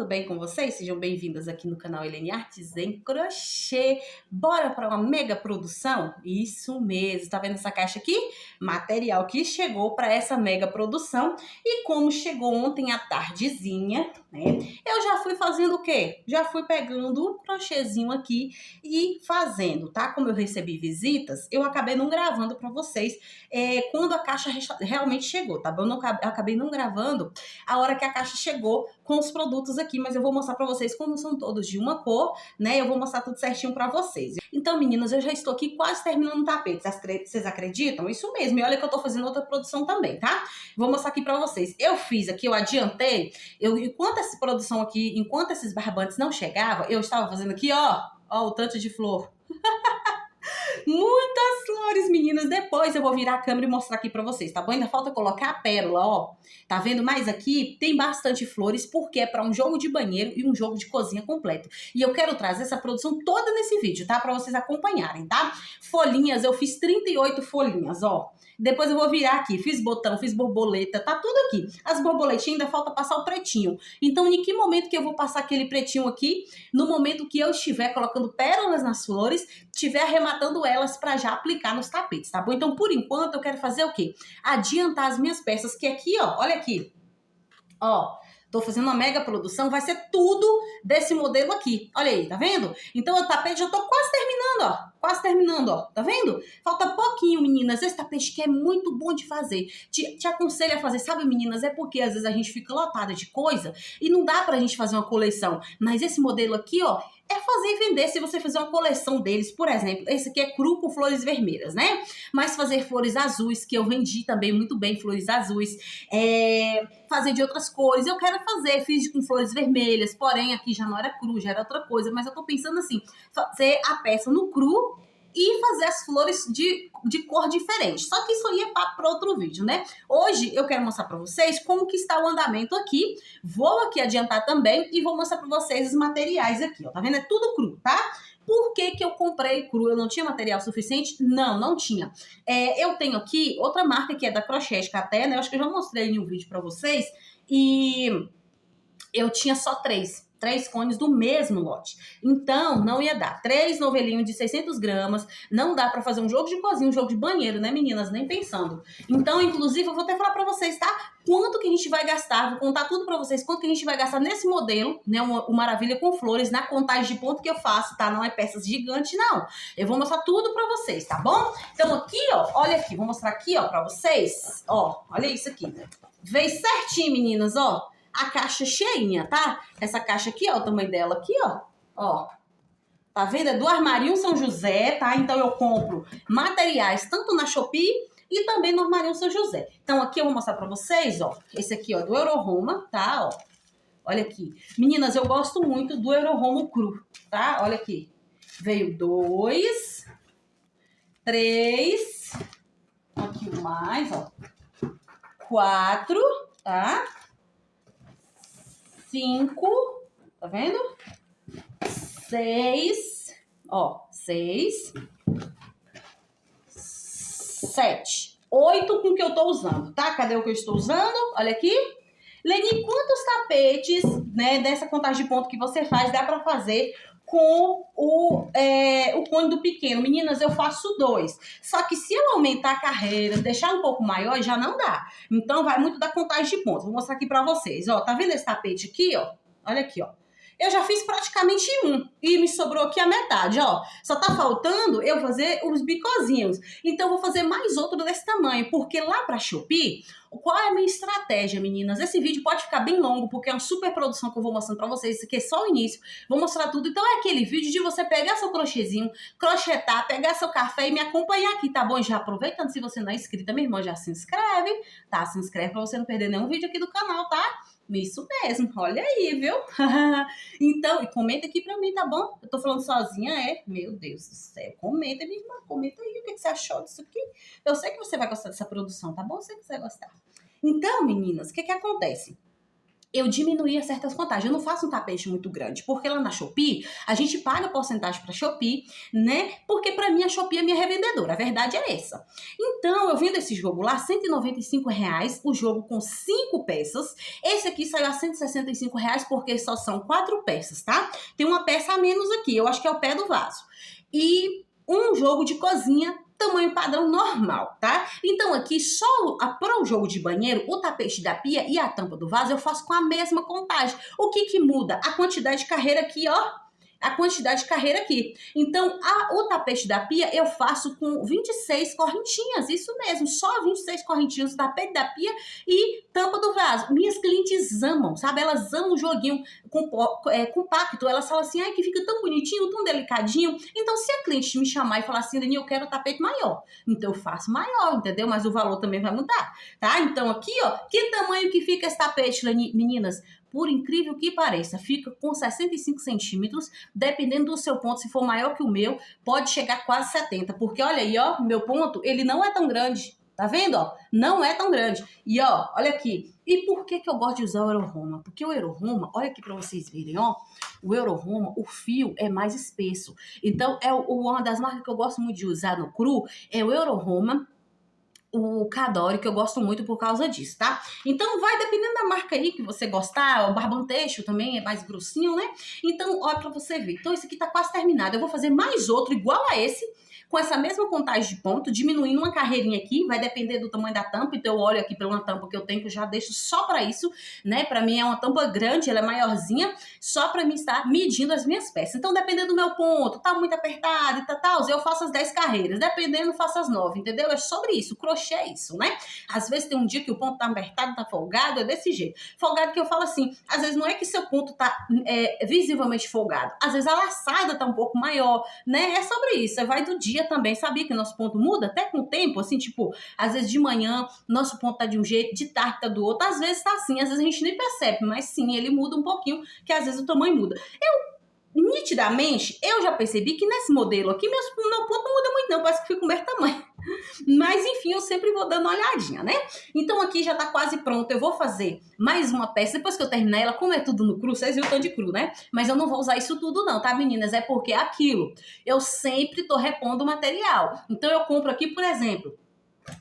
tudo bem com vocês? Sejam bem-vindas aqui no canal Helene Artes em Crochê. Bora para uma mega produção? Isso mesmo, tá vendo essa caixa aqui? Material que chegou para essa mega produção. E como chegou ontem à tardezinha, né? Eu já fui fazendo o quê? Já fui pegando um crochêzinho aqui e fazendo, tá? Como eu recebi visitas, eu acabei não gravando para vocês quando a caixa realmente chegou, tá bom? Eu acabei não gravando a hora que a caixa chegou com os produtos aqui, mas eu vou mostrar pra vocês como são todos de uma cor, né? Eu vou mostrar tudo certinho pra vocês. Então, meninas, eu já estou aqui quase terminando o tapete. Vocês acreditam? Isso mesmo. E olha que eu tô fazendo outra produção também, tá? Vou mostrar aqui pra vocês. Eu fiz aqui, eu adiantei. Enquanto essa produção aqui, enquanto esses barbantes não chegavam, eu estava fazendo aqui, ó o tanto de flor. Muitas flores, meninas. Depois eu vou virar a câmera e mostrar aqui pra vocês, tá bom? Ainda falta colocar a pérola, ó. Tá vendo? Mas aqui tem bastante flores porque é pra um jogo de banheiro e um jogo de cozinha completo. E eu quero trazer essa produção toda nesse vídeo, tá? Pra vocês acompanharem, tá? Folhinhas, eu fiz 38 folhinhas, ó. Depois eu vou virar aqui, fiz botão, fiz borboleta, tá tudo aqui. As borboletinhas ainda falta passar o pretinho. Então, em que momento que eu vou passar aquele pretinho aqui? No momento que eu estiver colocando pérolas nas flores, estiver arrematando elas para já aplicar nos tapetes, tá bom? Então, por enquanto, eu quero fazer o quê? Adiantar as minhas peças, que aqui, ó, olha aqui. Ó, tô fazendo uma mega produção, vai ser tudo desse modelo aqui. Olha aí, tá vendo? Então, o tapete já tô quase terminando, ó. Quase terminando, ó. Tá vendo? Falta pouquinho, meninas. Esse tapete que é muito bom de fazer. Te aconselho a fazer, sabe, meninas? É porque às vezes a gente fica lotada de coisa e não dá pra gente fazer uma coleção. Mas esse modelo aqui, ó, é fazer e vender. Se você fizer uma coleção deles, por exemplo, esse aqui é cru com flores vermelhas, né? Mas fazer flores azuis, que eu vendi também muito bem, flores azuis. Fazer de outras cores. Eu quero fazer, fiz com flores vermelhas, porém aqui já não era cru, já era outra coisa. Mas eu tô pensando assim, fazer a peça no cru e fazer as flores de cor diferente. Só que isso aí é para outro vídeo, né? Hoje eu quero mostrar para vocês como que está o andamento aqui. Vou aqui adiantar também e vou mostrar para vocês os materiais aqui, ó. Tá vendo? É tudo cru, tá? Por que que eu comprei cru? Eu não tinha material suficiente? Não, não tinha. Eu tenho aqui outra marca que é da Crochete até, né? Eu acho que eu já mostrei em um vídeo para vocês. E eu tinha só três cones do mesmo lote. Então, não ia dar. 3 novelinhos de 600 gramas. Não dá pra fazer um jogo de cozinha, um jogo de banheiro, né, meninas? Nem pensando. Então, inclusive, eu vou até falar pra vocês, tá? Quanto que a gente vai gastar. Vou contar tudo pra vocês. Quanto que a gente vai gastar nesse modelo, né? O Maravilha com Flores, na contagem de ponto que eu faço, tá? Não é peças gigantes, não. Eu vou mostrar tudo pra vocês, tá bom? Então, aqui, ó, olha aqui. Vou mostrar aqui, ó, pra vocês. Ó, olha isso aqui. Veio certinho, meninas, ó. A caixa cheinha, tá? Essa caixa aqui, ó, o tamanho dela aqui, ó. Ó. Tá vendo? É do Armarinho São José, tá? Então eu compro materiais tanto na Shopee e também no Armarinho São José. Então aqui eu vou mostrar pra vocês, ó. Esse aqui, ó, do Euroroma, tá? Ó. Olha aqui. Meninas, eu gosto muito do Euroroma cru, tá? Olha aqui. Veio 2, 3, aqui mais, ó. 4, tá? 5, tá vendo? 6, ó, 6, 7, 8 com o que eu tô usando, tá? Cadê o que eu estou usando? Olha aqui. Leni, quantos tapetes, né, dessa contagem de ponto que você faz, dá pra fazer com o cone do pequeno? Meninas, eu faço 2. Só que se eu aumentar a carreira, deixar um pouco maior, já não dá. Então, vai muito da contagem de pontos. Vou mostrar aqui pra vocês. Ó, tá vendo esse tapete aqui, ó? Olha aqui, ó. Eu já fiz praticamente um e me sobrou aqui a metade, ó. Só tá faltando eu fazer os bicozinhos. Então, eu vou fazer mais outro desse tamanho, porque lá pra Shopee, qual é a minha estratégia, meninas? Esse vídeo pode ficar bem longo, porque é uma super produção que eu vou mostrando pra vocês. Isso aqui é só o início. Vou mostrar tudo. Então, é aquele vídeo de você pegar seu crochêzinho, crochetar, pegar seu café e me acompanhar aqui, tá bom? Já aproveitando, se você não é inscrita, minha irmã, já se inscreve, tá? Se inscreve pra você não perder nenhum vídeo aqui do canal, tá? Isso mesmo, olha aí, viu? Então, e comenta aqui pra mim, tá bom? Eu tô falando sozinha, Meu Deus do céu, comenta, minha irmã, comenta aí o que você achou disso aqui. Eu sei que você vai gostar dessa produção, tá bom? Eu sei que você vai gostar. Então, meninas, o que que acontece? eu diminuía certas contagens. Eu não faço um tapete muito grande, porque lá na Shopee, a gente paga porcentagem pra Shopee, né? Porque pra mim a Shopee é minha revendedora, a verdade é essa. Então, eu vendo esse jogo lá, R$ 195, o jogo com 5 peças. Esse aqui saiu a R$ 165, porque só são 4 peças, tá? Tem uma peça a menos aqui, eu acho que é o pé do vaso. E um jogo de cozinha, tamanho padrão normal, tá? Então aqui, só para o jogo de banheiro, o tapete da pia e a tampa do vaso, eu faço com a mesma contagem. O que que muda? A quantidade de carreira aqui, ó. A quantidade de carreira aqui. Então, o tapete da pia eu faço com 26 correntinhas, isso mesmo, só 26 correntinhas, tapete da pia e tampa do vaso. Minhas clientes amam, sabe? Elas amam o joguinho compacto, elas falam assim, ai, que fica tão bonitinho, tão delicadinho. Então, se a cliente me chamar e falar assim, Dani, eu quero o tapete maior, então eu faço maior, entendeu? Mas o valor também vai mudar, tá? Então, aqui, ó, que tamanho que fica esse tapete, meninas? Por incrível que pareça, fica com 65 centímetros, dependendo do seu ponto, se for maior que o meu, pode chegar a quase 70, porque olha aí, ó, meu ponto, ele não é tão grande, tá vendo, ó? Não é tão grande. E ó, olha aqui, e por que que eu gosto de usar o Euro-Roma? Porque o Euro-Roma, olha aqui pra vocês verem, ó, o Euro-Roma, o fio é mais espesso. Então, uma das marcas que eu gosto muito de usar no cru é o Euro-Roma, o Cadore, que eu gosto muito por causa disso, tá? Então, vai dependendo da marca aí que você gostar. O Barbão Têxtil também é mais grossinho, né? Então, olha pra você ver. Então, esse aqui tá quase terminado. Eu vou fazer mais outro igual a esse, com essa mesma contagem de ponto, diminuindo uma carreirinha aqui, vai depender do tamanho da tampa, então eu olho aqui pela tampa que eu tenho, que eu já deixo só pra isso, né? Pra mim é uma tampa grande, ela é maiorzinha, só pra mim estar medindo as minhas peças. Então, dependendo do meu ponto, tá muito apertado e tal, eu faço as 10 carreiras, dependendo, faço as 9, entendeu? É sobre isso, crochê é isso, né? Às vezes tem um dia que o ponto tá apertado, tá folgado, é desse jeito. Folgado que eu falo assim, às vezes não é que seu ponto tá visivelmente folgado, às vezes a laçada tá um pouco maior, né? É sobre isso, vai do dia também. Sabia que nosso ponto muda até com o tempo, assim, tipo, às vezes de manhã nosso ponto tá de um jeito, de tarde tá do outro, às vezes tá assim, às vezes a gente nem percebe, mas sim, ele muda um pouquinho, que às vezes o tamanho muda. Nitidamente, eu já percebi que nesse modelo aqui, meu ponto não muda muito não, parece que fica o mesmo tamanho. Mas, enfim, eu sempre vou dando uma olhadinha, né? Então, aqui já tá quase pronto. Eu vou fazer mais uma peça. Depois que eu terminar ela, como é tudo no cru, vocês viram o tanto de cru, né? Mas eu não vou usar isso tudo não, tá, meninas? É porque é aquilo. Eu sempre tô repondo o material. Então, eu compro aqui, por exemplo,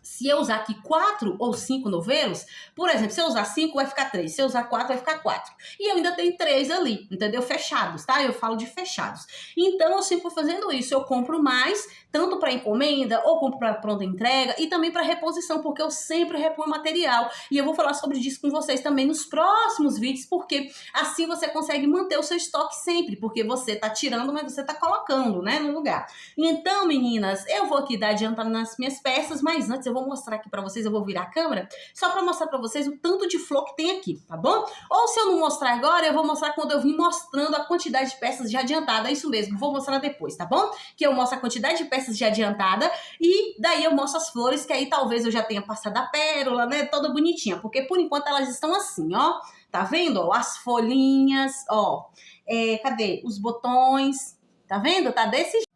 se eu usar aqui 4 ou 5 novelos, por exemplo, se eu usar 5 vai ficar 3, se eu usar 4 vai ficar 4. E eu ainda tenho 3 ali, entendeu? Fechados, tá? Eu falo de fechados. Então eu sempre vou fazendo isso, eu compro mais, tanto para encomenda ou compro para pronta entrega e também para reposição, porque eu sempre reponho material. E eu vou falar sobre isso com vocês também nos próximos vídeos, porque assim você consegue manter o seu estoque sempre, porque você tá tirando, mas você tá colocando, né, no lugar. Então, meninas, eu vou aqui dar adiantando nas minhas peças, mas antes eu vou mostrar aqui pra vocês, eu vou virar a câmera, só pra mostrar pra vocês o tanto de flor que tem aqui, tá bom? Ou se eu não mostrar agora, eu vou mostrar quando eu vim mostrando a quantidade de peças já adiantada, é isso mesmo, vou mostrar depois, tá bom? Que eu mostro a quantidade de peças já adiantada e daí eu mostro as flores, que aí talvez eu já tenha passado a pérola, né, toda bonitinha, porque por enquanto elas estão assim, ó, tá vendo? Ó, as folhinhas, ó, cadê? Os botões, tá vendo? Tá desse jeito.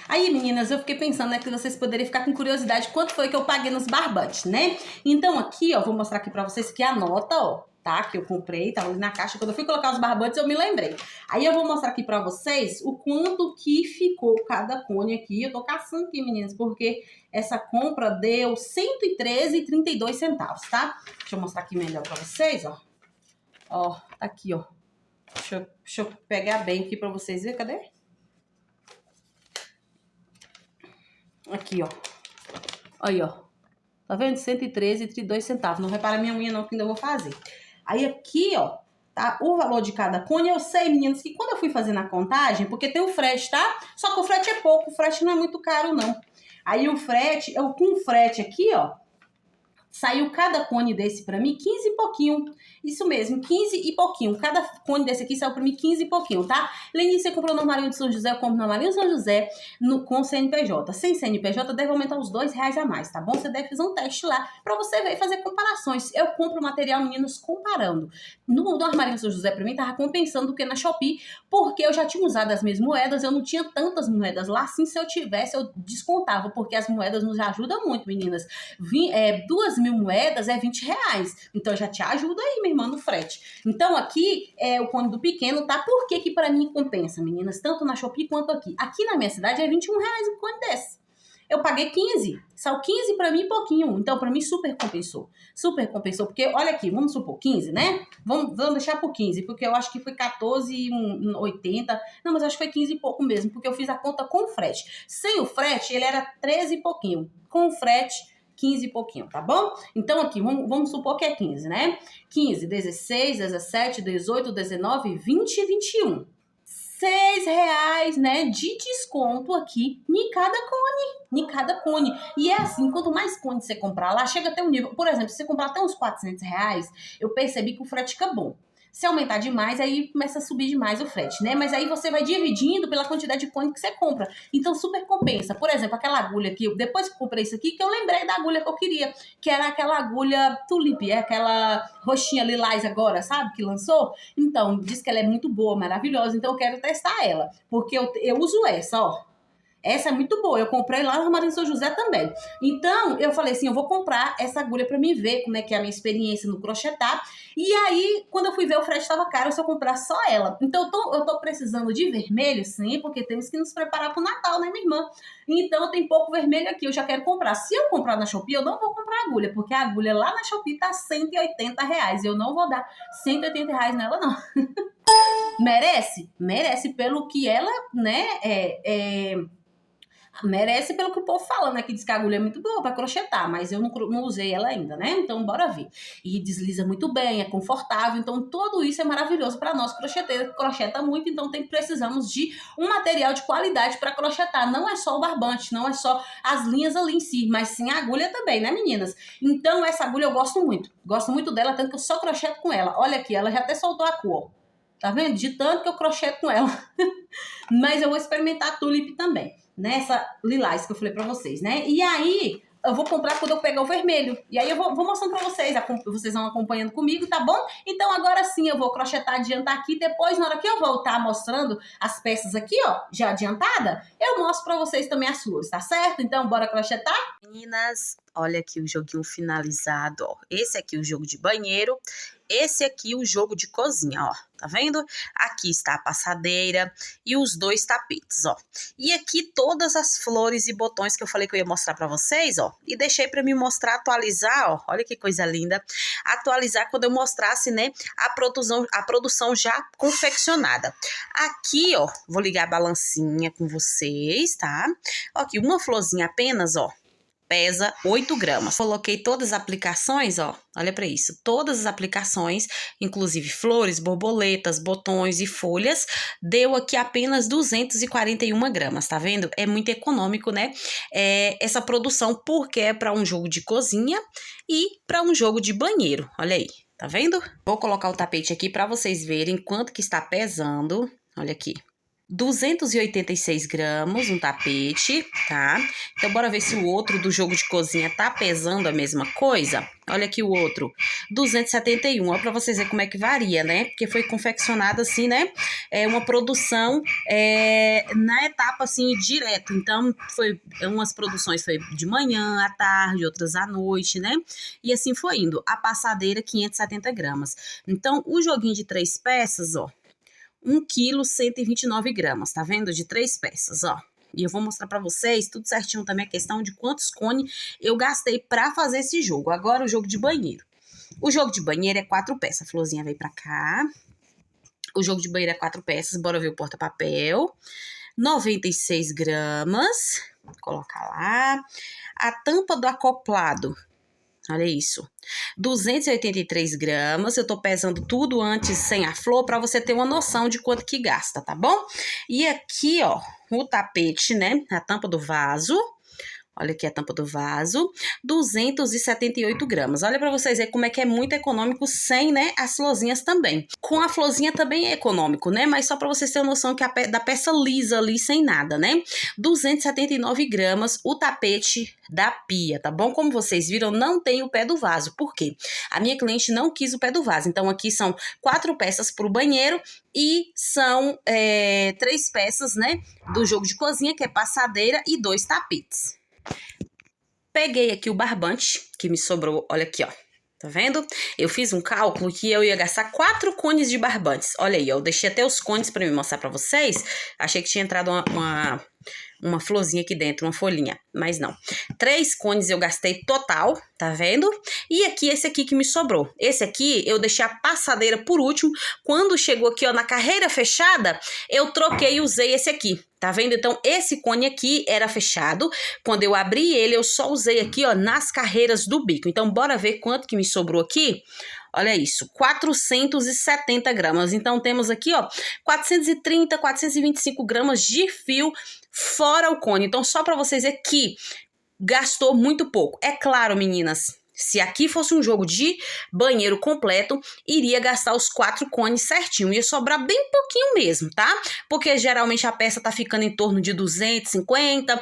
Aí, meninas, eu fiquei pensando, né, que vocês poderiam ficar com curiosidade quanto foi que eu paguei nos barbantes, né? Então, aqui, ó, vou mostrar aqui pra vocês que a nota, ó, tá? Que eu comprei, tava ali na caixa. Quando eu fui colocar os barbantes, eu me lembrei. Aí, eu vou mostrar aqui pra vocês o quanto que ficou cada cone aqui. Eu tô caçando aqui, meninas, porque essa compra deu R$ 113,32, tá? Deixa eu mostrar aqui melhor pra vocês, ó. Ó, tá aqui, ó. Deixa eu pegar bem aqui pra vocês verem. Cadê? Aqui, ó. Aí, ó. Tá vendo? R$ 113,32. Não repara minha unha não, que ainda vou fazer. Aí aqui, ó, tá o valor de cada cone. Eu sei, meninas, que quando eu fui fazer na contagem, porque tem o frete, tá? Só que o frete é pouco, o frete não é muito caro, não. Aí o frete, com o frete aqui, ó, saiu cada cone desse pra mim 15 e pouquinho. Isso mesmo, 15 e pouquinho. Cada cone desse aqui saiu pra mim 15 e pouquinho, tá? Lenice, você comprou no Armarinho de São José, eu compro no Armarinho de São José com CNPJ. Sem CNPJ deve aumentar uns R$2 a mais, tá bom? Você deve fazer um teste lá pra você ver e fazer comparações. Eu compro material, meninos, comparando. No Armarinho de São José pra mim tava compensando do que na Shopee, porque eu já tinha usado as minhas moedas, eu não tinha tantas moedas lá, assim se eu tivesse eu descontava, porque as moedas nos ajudam muito, meninas. 2 1000 moedas é R$20. Então já te ajuda aí, minha irmã, no frete. Então aqui o cone do pequeno, tá? Por que que pra mim compensa, meninas? Tanto na Shopee quanto aqui. Aqui na minha cidade é R$21 um cone desse. Eu paguei 15, saiu 15 pra mim e pouquinho. Então, pra mim, super compensou. Super compensou, porque, olha aqui, vamos supor, 15, né? Vamos deixar por 15, porque eu acho que foi 14,80. Não, mas acho que foi 15 e pouco mesmo, porque eu fiz a conta com frete. Sem o frete, ele era 13 e pouquinho. Com o frete, 15 e pouquinho, tá bom? Então, aqui, vamos supor que é 15, né? 15, 16, 17, 18, 19, 20 e 21. R$6, né, de desconto aqui em cada cone. E é assim, quanto mais cone você comprar lá, chega até um nível. Por exemplo, se você comprar até uns R$400, eu percebi que o frete fica bom. Se aumentar demais, aí começa a subir demais o frete, né? Mas aí você vai dividindo pela quantidade de cone que você compra. Então, super compensa. Por exemplo, aquela agulha aqui, depois que eu comprei isso aqui, que eu lembrei da agulha que eu queria, que era aquela agulha Tulip, aquela roxinha lilás agora, sabe? Que lançou. Então, diz que ela é muito boa, maravilhosa, então eu quero testar ela. Porque eu uso essa, ó. Essa é muito boa. Eu comprei lá no Armazém São José também. Então, eu falei assim, eu vou comprar essa agulha pra mim ver como é que é a minha experiência no crochetar. E aí, quando eu fui ver, o frete estava caro se eu comprar só ela. Então, eu tô precisando de vermelho, sim, porque temos que nos preparar pro Natal, né, minha irmã? Então, tem pouco vermelho aqui, eu já quero comprar. Se eu comprar na Shopee, eu não vou comprar agulha, porque a agulha lá na Shopee tá R$180. Eu não vou dar R$180 nela, não. Merece? Merece pelo que ela, né, merece pelo que o povo fala, né? Que diz que a agulha é muito boa pra crochetar, mas eu não usei ela ainda, né? Então, bora ver. E desliza muito bem, é confortável. Então, tudo isso é maravilhoso para nós crocheteiros, que croceta muito. Então, precisamos de um material de qualidade para crochetar. Não é só o barbante, não é só as linhas ali em si, mas sim a agulha também, né, meninas? Então, essa agulha eu gosto muito. Gosto muito dela, tanto que eu só crocheto com ela. Olha aqui, ela já até soltou a cor. Tá vendo? De tanto que eu crocheto com ela. Mas eu vou experimentar a Tulip também. Nessa lilás que eu falei pra vocês, né? E aí, eu vou comprar quando eu pegar o vermelho. E aí eu vou mostrando pra vocês, vocês vão acompanhando comigo, tá bom? Então agora sim eu vou crochetar, adiantar aqui. Depois, na hora que eu voltar mostrando as peças aqui, ó, já adiantada, eu mostro pra vocês também as flores, tá certo? Então, bora crochetar? Meninas, olha aqui o joguinho finalizado, ó. Esse aqui o jogo de banheiro, esse aqui o jogo de cozinha, ó. Tá vendo? Aqui está a passadeira e os dois tapetes, ó. E aqui todas as flores e botões que eu falei que eu ia mostrar pra vocês, ó. E deixei pra me mostrar, atualizar, ó. Olha que coisa linda. Atualizar quando eu mostrasse, né, a produção já confeccionada. Aqui, ó, vou ligar a balancinha com vocês, tá? Ó, aqui uma florzinha apenas, ó, pesa 8 gramas. Coloquei todas as aplicações, ó, olha pra isso. Todas as aplicações, inclusive flores, borboletas, botões e folhas, deu aqui apenas 241 gramas, tá vendo? É muito econômico, né? Essa produção, porque é para um jogo de cozinha e para um jogo de banheiro, olha aí. Tá vendo? Vou colocar o tapete aqui pra vocês verem quanto que está pesando. Olha aqui. 286 gramas, um tapete, tá? Então, bora ver se o outro do jogo de cozinha tá pesando a mesma coisa. Olha aqui o outro, 271, ó, pra vocês verem como é que varia, né? Porque foi confeccionado assim, né? É uma produção na etapa, assim, direto. Então, umas produções foi de manhã, à tarde, outras à noite, né? E assim foi indo. A passadeira, 570 gramas. Então, o joguinho de 3 peças, ó, 1 quilo, 129 gramas, tá vendo? De 3 peças, ó. E eu vou mostrar pra vocês tudo certinho também a questão de quantos cones eu gastei pra fazer esse jogo. Agora o jogo de banheiro. O jogo de banheiro é 4 peças. A florzinha veio pra cá. O jogo de banheiro é 4 peças. Bora ver o porta-papel. 96 gramas. Vou colocar lá. A tampa do acoplado. Olha isso, 283 gramas, eu tô pesando tudo antes sem a flor pra você ter uma noção de quanto que gasta, tá bom? E aqui, ó, o tapete, né, a tampa do vaso, olha aqui a tampa do vaso, 278 gramas. Olha pra vocês verem como é que é muito econômico sem, né, as florzinhas também. Com a florzinha também é econômico, né, mas só pra vocês terem noção que da peça lisa ali, sem nada, né. 279 gramas o tapete da pia, tá bom? Como vocês viram, não tem o pé do vaso. Por quê? A minha cliente não quis o pé do vaso. Então, aqui são 4 peças pro banheiro e são 3 peças, né, do jogo de cozinha, que é passadeira e 2 tapetes. peguei aqui o barbante que me sobrou, olha aqui, ó. Tá vendo? Eu fiz um cálculo que eu ia gastar 4 cones de barbantes. Olha aí, eu deixei até os cones pra me mostrar pra vocês. Achei que tinha entrado uma florzinha aqui dentro, uma folhinha, mas não. 3 cones eu gastei total, tá vendo? E aqui, esse aqui que me sobrou. Esse aqui, eu deixei a passadeira por último. Quando chegou aqui, ó, na carreira fechada, eu troquei e usei esse aqui. Tá vendo? Então, esse cone aqui era fechado. Quando eu abri ele, eu só usei aqui, ó, nas carreiras do bico. Então, bora ver quanto que me sobrou aqui. Olha isso, 470 gramas. Então, temos aqui, ó, 430, 425 gramas de fio fora o cone. Então, só para vocês ver que gastou muito pouco. É claro, meninas, se aqui fosse um jogo de banheiro completo, iria gastar os 4 cones certinho. Ia sobrar bem pouquinho mesmo, tá? Porque geralmente a peça tá ficando em torno de 250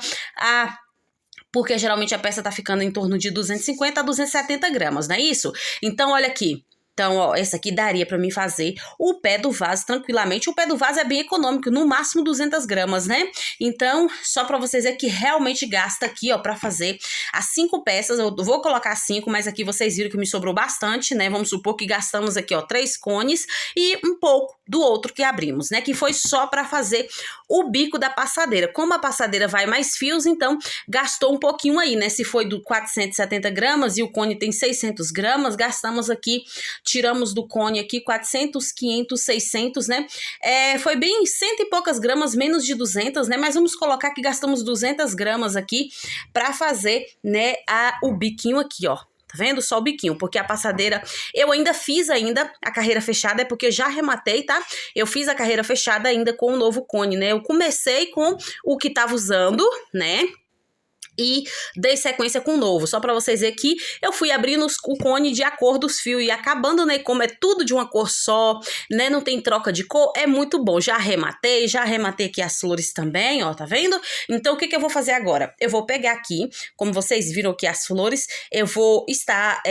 porque geralmente a peça tá ficando em torno de 250 a 270 gramas, não é isso? Então, olha aqui. Então, ó, essa aqui daria pra mim fazer o pé do vaso tranquilamente. O pé do vaso é bem econômico, no máximo 200 gramas, né? Então, só pra vocês verem que realmente gasta aqui, ó, pra fazer as 5 peças. Eu vou colocar 5, mas aqui vocês viram que me sobrou bastante, né? Vamos supor que gastamos aqui, ó, 3 cones e um pouco do outro que abrimos, né? Que foi só pra fazer o bico da passadeira. Como a passadeira vai mais fios, então gastou um pouquinho aí, né? Se foi do 470 gramas e o cone tem 600 gramas, gastamos aqui, tiramos do cone aqui 400, 500, 600, né? Foi bem 100 e poucas gramas, menos de 200, né? Mas vamos colocar que gastamos 200 gramas aqui pra fazer, né, o biquinho aqui, ó. Tá vendo? Só o biquinho, porque a passadeira, eu ainda fiz a carreira fechada, é porque eu já arrematei, tá? Eu fiz a carreira fechada ainda com o novo cone, né? Eu comecei com o que tava usando, né? E dei sequência com o novo, só pra vocês verem que eu fui abrindo o cone de acordo dos fios e acabando, né, como é tudo de uma cor só, né, não tem troca de cor, é muito bom. Já arrematei aqui as flores também, ó, tá vendo? Então, o que que eu vou fazer agora? Eu vou pegar aqui, como vocês viram aqui as flores, eu vou estar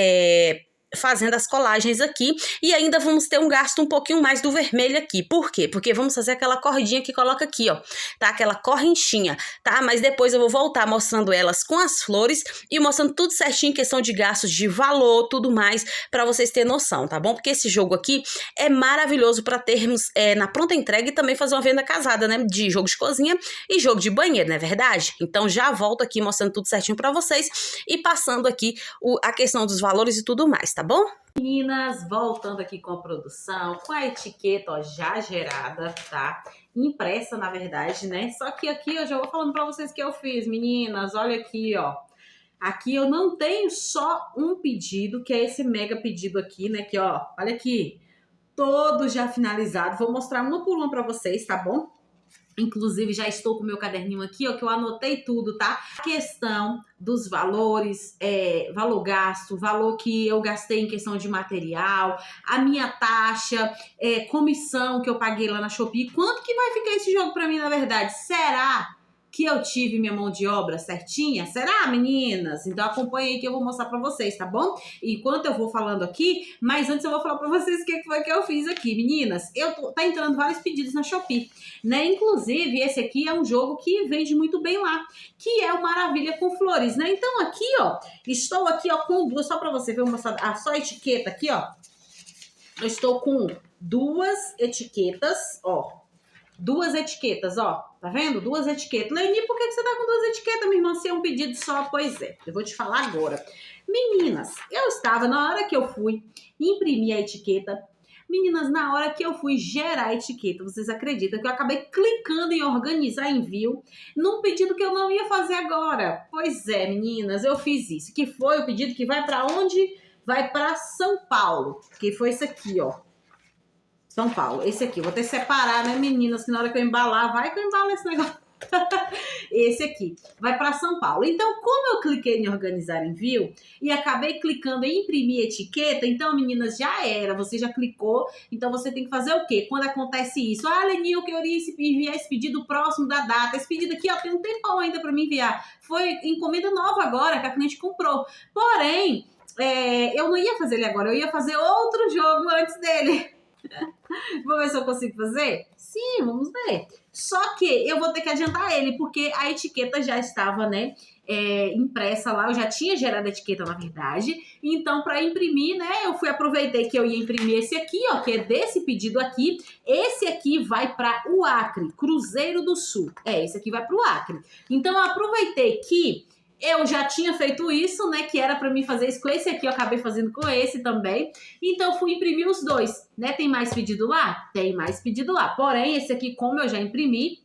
fazendo as colagens aqui e ainda vamos ter um gasto um pouquinho mais do vermelho aqui. Por quê? Porque vamos fazer aquela cordinha que coloca aqui, ó, tá? Aquela correntinha, tá? Mas depois eu vou voltar mostrando elas com as flores e mostrando tudo certinho, questão de gastos, de valor, tudo mais, pra vocês terem noção, tá bom? Porque esse jogo aqui é maravilhoso pra termos na pronta entrega e também fazer uma venda casada, né? De jogo de cozinha e jogo de banheiro, não é verdade? Então já volto aqui mostrando tudo certinho pra vocês e passando aqui a questão dos valores e tudo mais, tá bom? Meninas, voltando aqui com a produção, com a etiqueta, ó, já gerada, tá? Impressa, na verdade, né? Só que aqui eu já vou falando pra vocês o que eu fiz, meninas. Olha aqui, ó. Aqui eu não tenho só um pedido, que é esse mega pedido aqui, né? Que, ó, olha aqui. Todo já finalizado. Vou mostrar uma por uma pra vocês, tá bom? Inclusive, já estou com o meu caderninho aqui, ó, que eu anotei tudo, tá? A questão dos valores, valor gasto, valor que eu gastei em questão de material, a minha taxa, comissão que eu paguei lá na Shopee. Quanto que vai ficar esse jogo pra mim, na verdade? Será que eu tive minha mão de obra certinha? Será, meninas? Então acompanha aí que eu vou mostrar pra vocês, tá bom? Enquanto eu vou falando aqui, mas antes eu vou falar pra vocês o que foi que eu fiz aqui, meninas. Tá entrando vários pedidos na Shopee, né? Inclusive, esse aqui é um jogo que vende muito bem lá, que é o Maravilha com Flores, né? Então aqui, ó, estou aqui, ó, com duas, só pra você ver, eu vou mostrar só a etiqueta aqui, ó. Eu estou com 2 etiquetas, ó. 2 etiquetas, ó. Tá vendo? 2 etiquetas. Leni, por que você tá com 2 etiquetas, minha irmã? Se é um pedido só? Pois é. Eu vou te falar agora. Meninas, eu estava, na hora que eu fui imprimir a etiqueta, meninas, na hora que eu fui gerar a etiqueta, vocês acreditam que eu acabei clicando em organizar envio num pedido que eu não ia fazer agora? Pois é, meninas, eu fiz isso. Que foi o pedido que vai pra onde? Vai pra São Paulo. Que foi isso aqui, ó. São Paulo, esse aqui, vou até separar, né, meninas, que na hora que eu embalar, vai que eu embalo esse negócio. Esse aqui, vai para São Paulo. Então, como eu cliquei em organizar envio e acabei clicando em imprimir etiqueta, então, meninas, já era, você já clicou, então você tem que fazer o quê? Quando acontece isso, Leni, eu queria enviar esse pedido próximo da data, esse pedido aqui, ó, tem um tempão ainda para me enviar, foi encomenda nova agora, que a cliente comprou, porém, eu não ia fazer ele agora, eu ia fazer outro jogo antes dele. Vamos ver se eu consigo fazer? Sim, vamos ver. Só que eu vou ter que adiantar ele, porque a etiqueta já estava, né, impressa lá. Eu já tinha gerado a etiqueta, na verdade. Então, para imprimir, né, eu aproveitei que eu ia imprimir esse aqui, ó, que é desse pedido aqui. Esse aqui vai para o Acre, Cruzeiro do Sul. Esse aqui vai para o Acre. Então, eu aproveitei que eu já tinha feito isso, né? Que era para mim fazer isso com esse aqui, eu acabei fazendo com esse também. Então, fui imprimir os dois, né? Tem mais pedido lá? Tem mais pedido lá. Porém, esse aqui, como eu já imprimi,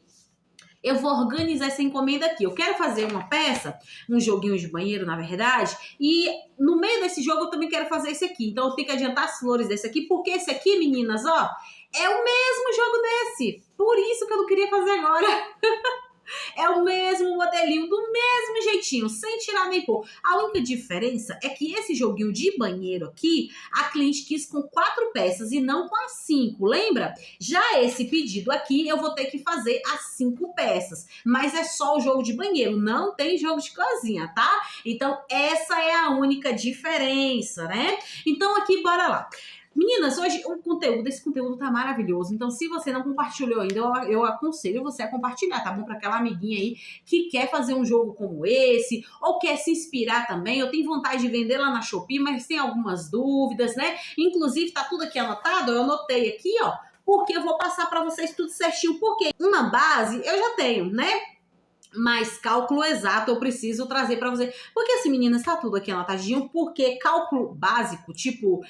eu vou organizar essa encomenda aqui. Eu quero fazer uma peça, um joguinho de banheiro, na verdade, e no meio desse jogo eu também quero fazer esse aqui. Então, eu tenho que adiantar as flores desse aqui, porque esse aqui, meninas, ó, é o mesmo jogo desse. Por isso que eu não queria fazer agora. É o mesmo modelinho, do mesmo jeitinho, sem tirar nem pôr. A única diferença é que esse joguinho de banheiro aqui, a cliente quis com 4 peças e não com as 5, lembra? Já esse pedido aqui, eu vou ter que fazer as 5 peças. Mas é só o jogo de banheiro, não tem jogo de cozinha, tá? Então, essa é a única diferença, né? Então, aqui, bora lá. Meninas, hoje esse conteúdo tá maravilhoso. Então, se você não compartilhou ainda, eu aconselho você a compartilhar, tá bom? Para aquela amiguinha aí que quer fazer um jogo como esse, ou quer se inspirar também. Eu tenho vontade de vender lá na Shopee, mas tem algumas dúvidas, né? Inclusive, tá tudo aqui anotado, eu anotei aqui, ó, porque eu vou passar para vocês tudo certinho. Porque uma base eu já tenho, né? Mas cálculo exato eu preciso trazer para você. Porque assim, meninas, tá tudo aqui anotadinho, porque cálculo básico, tipo,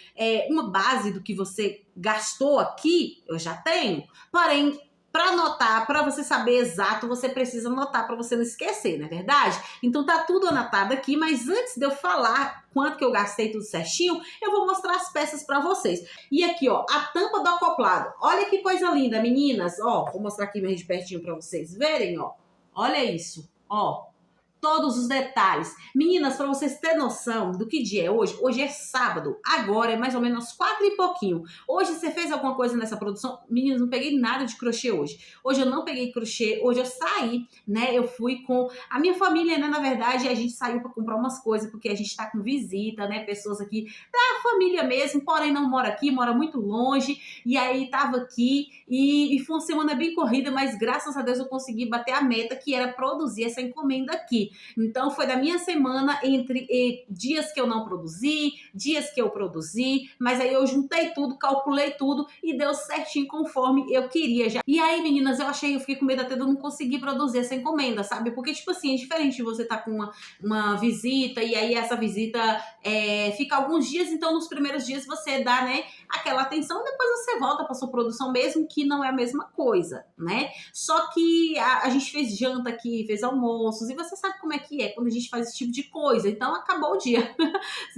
uma base do que você gastou aqui, eu já tenho. Porém, para anotar, para você saber exato, você precisa anotar para você não esquecer, não é verdade? Então tá tudo anotado aqui, mas antes de eu falar quanto que eu gastei tudo certinho, eu vou mostrar as peças para vocês. E aqui, ó, a tampa do acoplado. Olha que coisa linda, meninas. Ó, vou mostrar aqui mais de pertinho para vocês verem, ó. Olha isso, ó. Todos os detalhes. Meninas, para vocês terem noção do que dia é hoje, hoje é sábado, agora é mais ou menos 4 e pouquinho. Hoje você fez alguma coisa nessa produção? Meninas, não peguei nada de crochê hoje. Hoje eu não peguei crochê, hoje eu saí, né? Eu fui com a minha família, né? Na verdade, a gente saiu para comprar umas coisas, porque a gente tá com visita, né? Pessoas aqui da família mesmo, porém não mora aqui, mora muito longe. E aí tava aqui e foi uma semana bem corrida, mas graças a Deus eu consegui bater a meta, que era produzir essa encomenda aqui. Então, foi da minha semana entre dias que eu não produzi, dias que eu produzi, mas aí eu juntei tudo, calculei tudo e deu certinho conforme eu queria já. E aí, meninas, eu fiquei com medo até de eu não conseguir produzir essa encomenda, sabe? Porque, tipo assim, é diferente de você estar com uma visita e aí essa visita fica alguns dias, então nos primeiros dias você dá, né, aquela atenção, depois você volta para sua produção, mesmo que não é a mesma coisa, né? Só que a gente fez janta aqui, fez almoços, e você sabe como é que é quando a gente faz esse tipo de coisa. Então acabou o dia.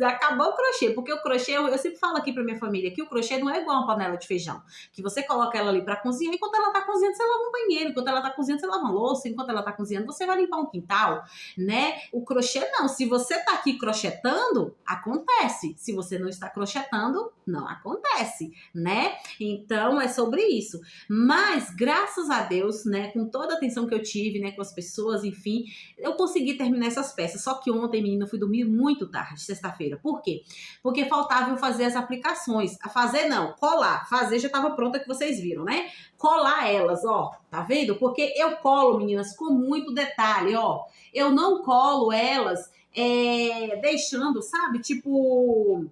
Acabou o crochê, porque o crochê, eu sempre falo aqui pra minha família que o crochê não é igual uma panela de feijão, que você coloca ela ali pra cozinhar, e enquanto ela tá cozinhando, você lava um banheiro, enquanto ela tá cozinhando, você lava uma louça, enquanto ela tá cozinhando, você vai limpar um quintal, né? O crochê não, se você tá aqui crochetando, acontece. Se você não está crochetando, não acontece, né? Então é sobre isso. Mas graças a Deus, né, com toda a atenção que eu tive, né, com as pessoas, enfim, eu consegui terminar essas peças. Só que ontem, menina, eu fui dormir muito tarde, sexta-feira. Por quê? Porque faltava eu fazer as aplicações. A fazer não, colar. Fazer já estava pronta, que vocês viram, né? Colar elas, ó, tá vendo? Porque eu colo, meninas, com muito detalhe, ó. Eu não colo elas deixando, sabe, tipo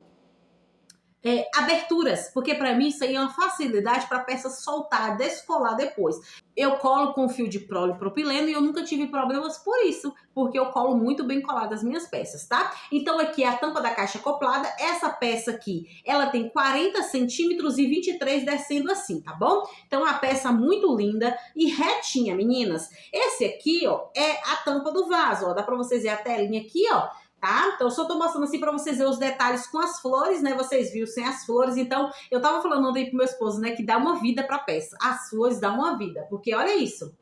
aberturas, porque para mim isso aí é uma facilidade para a peça soltar, descolar depois. Eu colo com fio de polipropileno e eu nunca tive problemas por isso, porque eu colo muito bem colado as minhas peças, tá? Então aqui é a tampa da caixa acoplada. Essa peça aqui, ela tem 40 centímetros e 23 descendo assim, tá bom? Então é uma peça muito linda e retinha, meninas. Esse aqui, ó, é a tampa do vaso, ó. Dá para vocês verem a telinha aqui, ó. Tá? Então, eu só tô mostrando assim pra vocês verem os detalhes com as flores, né? Vocês viram sem as flores. Então, eu tava falando ontem pro meu esposo, né? Que dá uma vida pra peça. As flores dão uma vida. Porque olha isso.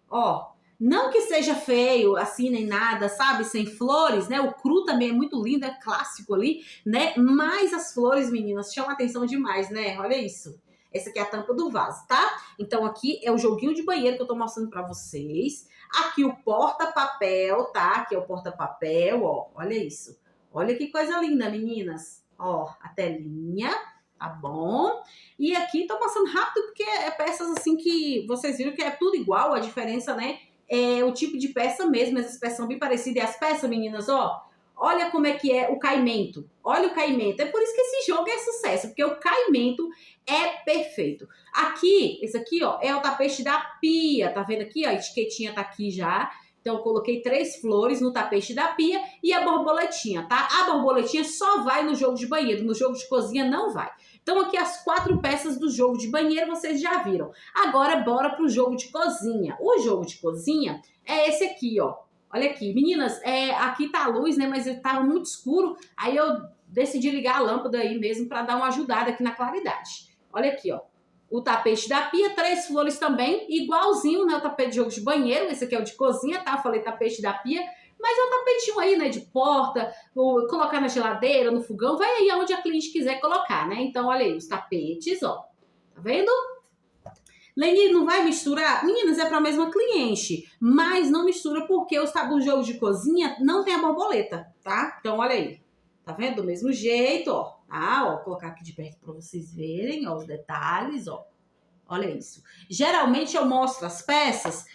Ó. Não que seja feio, assim, nem nada, sabe? Sem flores, né? O cru também é muito lindo, é clássico ali, né? Mas as flores, meninas, chamam atenção demais, né? Olha isso. Essa aqui é a tampa do vaso, tá? Então, aqui é o joguinho de banheiro que eu tô mostrando pra vocês. Aqui o porta-papel, tá? Aqui é o porta-papel, ó. Olha isso. Olha que coisa linda, meninas. Ó, a telinha. tá bom? E aqui tô passando rápido porque é peças assim que vocês viram que é tudo igual, a diferença, né? É o tipo de peça mesmo, essas peças são bem parecidas. E as peças, meninas, ó, olha como é que é o caimento. Olha o caimento. É por isso que esse jogo é sucesso, porque o caimento é perfeito. Aqui, esse aqui, ó, é o tapete da pia. Tá vendo aqui? Ó, a etiquetinha tá aqui já. Então, eu coloquei 3 flores no tapete da pia e a borboletinha, tá? A borboletinha só vai no jogo de banheiro, no jogo de cozinha não vai. Então, aqui as 4 peças do jogo de banheiro vocês já viram. Agora, bora pro jogo de cozinha. O jogo de cozinha é esse aqui, ó. Olha aqui, meninas, aqui tá a luz, né? Mas tava muito escuro, aí eu decidi ligar a lâmpada aí mesmo para dar uma ajudada aqui na claridade. Olha aqui, ó. O tapete da pia, 3 flores também, igualzinho, né? O tapete de jogo de banheiro, esse aqui é o de cozinha, tá? Eu falei tapete da pia, mas é um tapetinho aí, né? De porta, colocar na geladeira, no fogão, vai aí aonde a cliente quiser colocar, né? Então, olha aí, os tapetes, ó. Tá vendo? Leni, não vai misturar? Meninas, é para a mesma cliente, mas não mistura porque o jogo de cozinha não tem a borboleta, tá? Então, olha aí. Tá vendo? Do mesmo jeito, ó. Ah, ó, vou colocar aqui de perto para vocês verem, ó, os detalhes, ó. Olha isso. Geralmente eu mostro as peças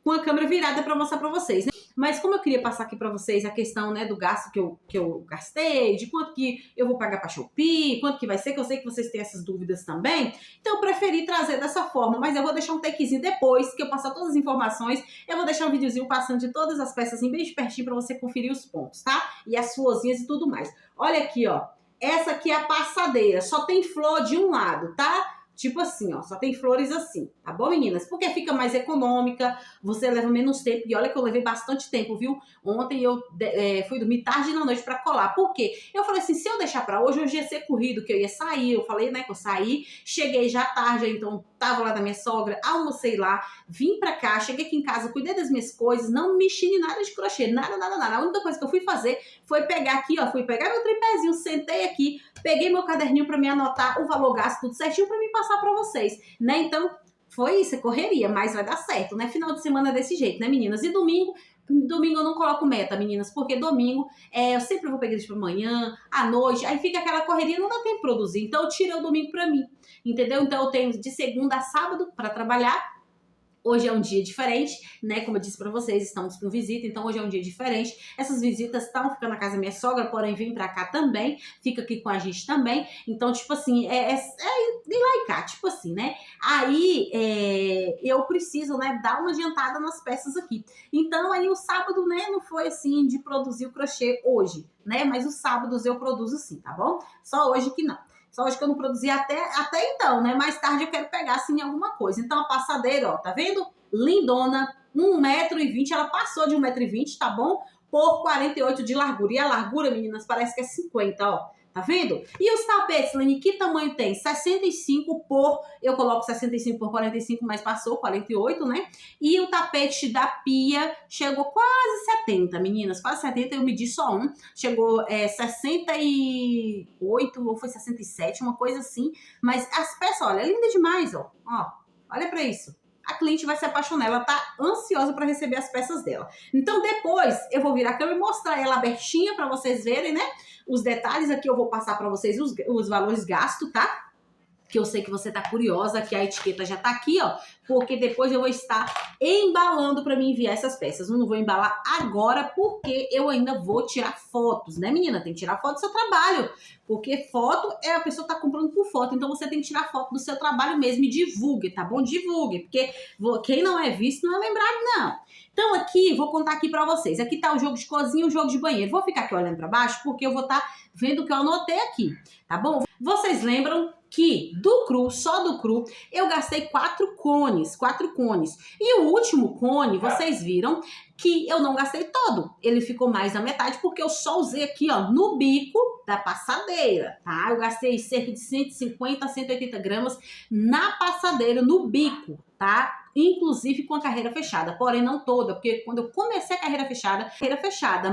com a câmera virada para mostrar para vocês, né? Mas como eu queria passar aqui para vocês a questão, né, do gasto que eu gastei, de quanto que eu vou pagar para Shopee, quanto que vai ser, que eu sei que vocês têm essas dúvidas também, então eu preferi trazer dessa forma, mas eu vou deixar um takezinho depois, que eu passar todas as informações, eu vou deixar um videozinho passando de todas as peças assim, bem de pertinho para você conferir os pontos, tá? E as florzinhas e tudo mais. Olha aqui, ó, essa aqui é a passadeira, só tem flor de um lado, tá? Tipo assim, ó, só tem flores assim, tá bom, meninas? Porque fica mais econômica, você leva menos tempo. E olha que eu levei bastante tempo, viu? Ontem eu fui dormir tarde na noite pra colar. Por quê? Eu falei assim, se eu deixar pra hoje ia ser corrido, que eu ia sair. Eu falei, né, que eu saí. Cheguei já tarde, então tava lá da minha sogra, almocei lá, vim pra cá, cheguei aqui em casa, cuidei das minhas coisas, não mexi em nada de crochê, nada, nada, nada. A única coisa que eu fui fazer foi pegar aqui, ó, fui pegar meu tripézinho, sentei aqui, peguei meu caderninho pra me anotar o valor gasto, tudo certinho pra me passar pra vocês, né? Então, foi isso, é correria, mas vai dar certo, né? Final de semana é desse jeito, né, meninas? E domingo eu não coloco meta, meninas, porque domingo eu sempre vou pegar isso pra manhã, à noite, aí fica aquela correria, não dá tempo de produzir. Então, eu tirei o domingo pra mim, entendeu? Então, eu tenho de segunda a sábado pra trabalhar. Hoje é um dia diferente, né? Como eu disse pra vocês, estamos com visita, então hoje é um dia diferente. Essas visitas estão ficando na casa da minha sogra, porém vem pra cá também, fica aqui com a gente também. Então, tipo assim, ir lá e cá, tipo assim, né? Aí eu preciso, né, dar uma adiantada nas peças aqui. Então, aí o sábado, né, não foi assim de produzir o crochê hoje, né? Mas os sábados eu produzo sim, tá bom? Só hoje que não. Só hoje que eu não produzi até então, né? Mais tarde eu quero pegar, assim, alguma coisa. Então, a passadeira, ó, tá vendo? Lindona, 1,20 m. Ela passou de 1,20 m, tá bom? Por 48 de largura. E a largura, meninas, parece que é 50, ó. Tá vendo? E os tapetes, Lene, que tamanho tem? 65 por... Eu coloco 65 por 45, mas passou 48, né? E o tapete da pia chegou quase 70, meninas. Quase 70, eu medi só um. Chegou 68 ou foi 67, uma coisa assim. Mas as peças, olha, é linda demais, ó. Olha pra isso. A cliente vai se apaixonar, ela tá ansiosa para receber as peças dela. Então depois eu vou virar a câmera e mostrar ela abertinha para vocês verem, né? Os detalhes aqui eu vou passar para vocês os valores gastos, tá? Que eu sei que você tá curiosa, que a etiqueta já tá aqui, ó, porque depois eu vou estar embalando para me enviar essas peças. Eu não vou embalar agora porque eu ainda vou tirar fotos, né, menina? Tem que tirar foto do seu trabalho, porque foto a pessoa tá comprando por foto, então você tem que tirar foto do seu trabalho mesmo e divulgue, tá bom? Divulgue, porque quem não é visto não é lembrado, não. Então aqui, vou contar aqui pra vocês. Aqui tá o jogo de cozinha e o jogo de banheiro. Vou ficar aqui olhando pra baixo porque eu vou estar vendo o que eu anotei aqui, tá bom? Vocês lembram que do cru, só do cru, eu gastei 4 cones. E o último cone, vocês viram que eu não gastei todo. Ele ficou mais da metade porque eu só usei aqui, ó, no bico da passadeira, tá? Eu gastei cerca de 150 a 180 gramas na passadeira, no bico, tá? Inclusive com a carreira fechada, porém não toda, porque quando eu comecei a carreira fechada,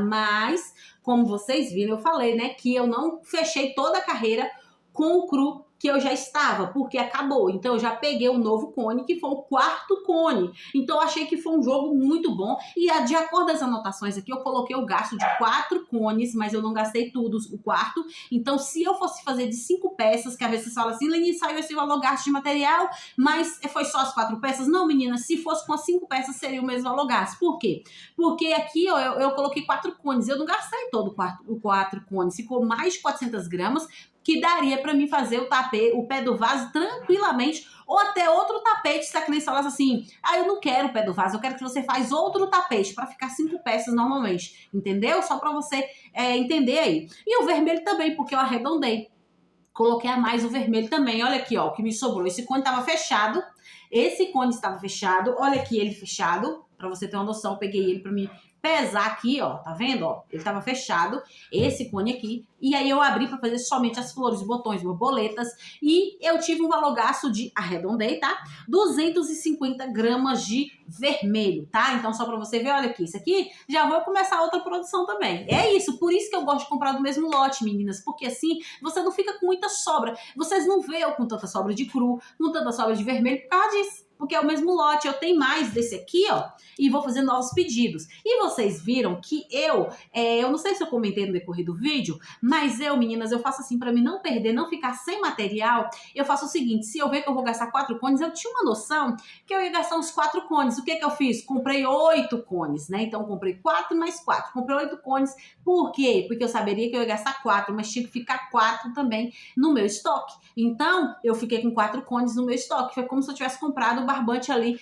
mas como vocês viram, eu falei, né, que eu não fechei toda a carreira com o cru que eu já estava, porque acabou. Então eu já peguei o novo cone, que foi o quarto cone. Então eu achei que foi um jogo muito bom. E de acordo com as anotações aqui, eu coloquei o gasto de 4 cones, mas eu não gastei tudo, o quarto. Então se eu fosse fazer de 5 peças, que às vezes você fala assim, Leni, saiu esse valor gasto de material, mas foi só as 4 peças? Não, menina, se fosse com as 5 peças, seria o mesmo valor gasto. Por quê? Porque aqui ó, eu coloquei 4 cones, eu não gastei todo o 4 cones, ficou mais de 400 gramas, que daria para mim fazer o pé do vaso tranquilamente, ou até outro tapete, se a cliente falasse assim, eu não quero o pé do vaso, eu quero que você faz outro tapete, para ficar 5 peças normalmente, entendeu? Só para você entender aí. E o vermelho também, porque eu arredondei. Coloquei a mais o vermelho também. Olha aqui, ó, o que me sobrou. Esse cone estava fechado. Esse cone estava fechado. Olha aqui ele fechado. Para você ter uma noção, eu peguei ele para me pesar aqui, ó. Tá vendo, ó? Ele estava fechado. Esse cone aqui. E aí eu abri para fazer somente as flores, botões, borboletas. E eu tive um valor gasto de, arredondei, tá? 250 gramas de vermelho, tá? Então só para você ver, olha aqui. Isso aqui já vou começar outra produção também. É isso. Por isso que eu gosto de comprar do mesmo lote, meninas. Porque assim você não fica com muita sobra. Vocês não veem eu com tanta sobra de cru, com tanta sobra de vermelho por causa disso. Porque é o mesmo lote, eu tenho mais desse aqui, ó, e vou fazer novos pedidos. E vocês viram que eu não sei se eu comentei no decorrer do vídeo, mas meninas, eu faço assim, pra mim não perder, não ficar sem material, eu faço o seguinte, se eu ver que eu vou gastar 4 cones, eu tinha uma noção que eu ia gastar uns 4 cones. O que que eu fiz? Comprei 8 cones, né? Então, comprei 4 mais 4, comprei 8 cones. Por quê? Porque eu saberia que eu ia gastar 4, mas tinha que ficar 4 também no meu estoque. Então, eu fiquei com 4 cones no meu estoque. Foi como se eu tivesse comprado o barbante ali